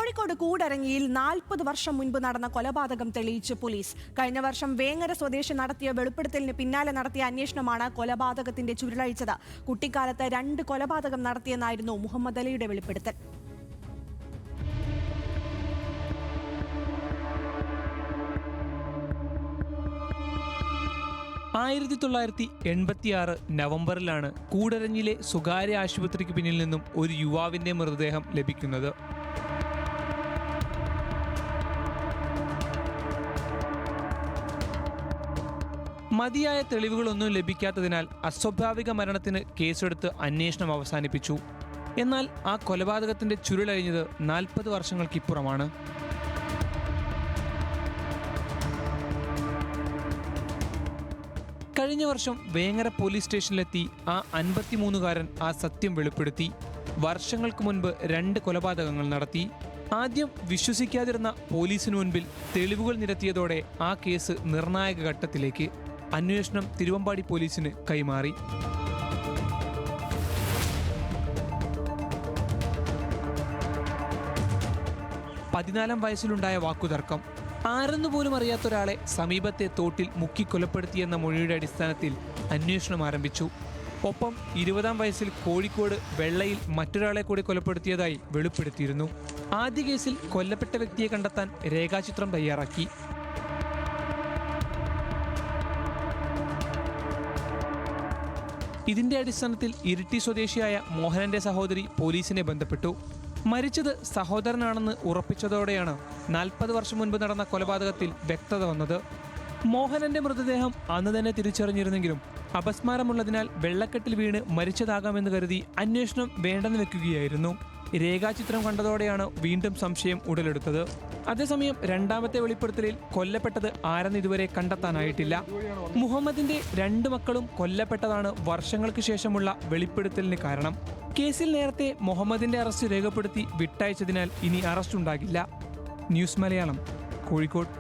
കോഴിക്കോട് കൂടരങ്ങിയിൽ 40 വർഷം മുൻപ് നടന്ന കൊലപാതകം തെളിയിച്ച് പോലീസ്. കഴിഞ്ഞ വർഷം വേങ്ങര സ്വദേശി നടത്തിയ വെളിപ്പെടുത്തലിന് പിന്നാലെ നടത്തിയ അന്വേഷണമാണ് കൊലപാതകത്തിന്റെ ചുരുളഴിച്ചത്. കുട്ടിക്കാലത്ത് 2 കൊലപാതകം നടത്തിയെന്നായിരുന്നു മുഹമ്മദ് അലിയുടെ വെളിപ്പെടുത്തൽ. നവംബറിലാണ് കൂടരഞ്ഞിലെ സ്വകാര്യ ആശുപത്രിക്ക് പിന്നിൽ നിന്നും ഒരു യുവാവിന്റെ മൃതദേഹം ലഭിക്കുന്നത്. മതിയായ തെളിവുകളൊന്നും ലഭിക്കാത്തതിനാൽ അസ്വാഭാവിക മരണത്തിന് കേസെടുത്ത് അന്വേഷണം അവസാനിപ്പിച്ചു. എന്നാൽ ആ കൊലപാതകത്തിന്റെ ചുരുളഴിഞ്ഞത് 40 വർഷങ്ങൾക്കിപ്പുറമാണ്. കഴിഞ്ഞ വർഷം വേങ്ങര പോലീസ് സ്റ്റേഷനിലെത്തി ആ 53-കാരൻ ആ സത്യം വെളിപ്പെടുത്തി. വർഷങ്ങൾക്ക് മുൻപ് 2 കൊലപാതകങ്ങൾ നടത്തി. ആദ്യം വിശ്വസിക്കാതിരുന്ന പോലീസിനു മുൻപിൽ തെളിവുകൾ നിരത്തിയതോടെ ആ കേസ് നിർണായക ഘട്ടത്തിലേക്ക്. അന്വേഷണം തിരുവമ്പാടി പോലീസിന് കൈമാറി. 14 വയസ്സിലുണ്ടായ വാക്കുതർക്കം. ആരെന്നുപോലും അറിയാത്ത ഒരാളെ സമീപത്തെ തോട്ടിൽ മുക്കിക്കൊലപ്പെടുത്തിയെന്ന മൊഴിയുടെ അടിസ്ഥാനത്തിൽ അന്വേഷണം ആരംഭിച്ചു. ഒപ്പം 20-ാം വയസ്സിൽ കോഴിക്കോട് വെള്ളയിൽ മറ്റൊരാളെ കൂടി കൊലപ്പെടുത്തിയതായി വെളിപ്പെടുത്തിയിരുന്നു. ആദ്യ കേസിൽ കൊല്ലപ്പെട്ട വ്യക്തിയെ കണ്ടെത്താൻ രേഖാചിത്രം തയ്യാറാക്കി. ഇതിന്റെ അടിസ്ഥാനത്തിൽ ഇരിട്ടി സ്വദേശിയായ മോഹനന്റെ സഹോദരി പോലീസിനെ ബന്ധപ്പെട്ടു. മരിച്ചത് സഹോദരനാണെന്ന് ഉറപ്പിച്ചതോടെയാണ് 40 വർഷം മുൻപ് നടന്ന കൊലപാതകത്തിൽ വ്യക്തത വന്നത്. മോഹനന്റെ മൃതദേഹം അന്ന് തന്നെ തിരിച്ചറിഞ്ഞിരുന്നെങ്കിലും അപസ്മാരമുള്ളതിനാൽ വെള്ളക്കെട്ടിൽ വീണ് മരിച്ചതാകാമെന്ന് കരുതി അന്വേഷണം വേണ്ടെന്ന് വെക്കുകയായിരുന്നു. രേഖാചിത്രം കണ്ടതോടെയാണ് വീണ്ടും സംശയം ഉടലെടുത്തത്. അതേസമയം 2ാമത്തെ വെളിപ്പെടുത്തലിൽ കൊല്ലപ്പെട്ടത് ആരെന്ന് ഇതുവരെ കണ്ടെത്താനായിട്ടില്ല. മുഹമ്മദിന്റെ 2 മക്കളും കൊല്ലപ്പെട്ടതാണ് വർഷങ്ങൾക്ക് ശേഷമുള്ള വെളിപ്പെടുത്തലിന് കാരണം. കേസിൽ നേരത്തെ മുഹമ്മദിന്റെ അറസ്റ്റ് രേഖപ്പെടുത്തി വിട്ടയച്ചതിനാൽ ഇനി അറസ്റ്റ് ഉണ്ടാകില്ല. ന്യൂസ് മലയാളം, കോഴിക്കോട്.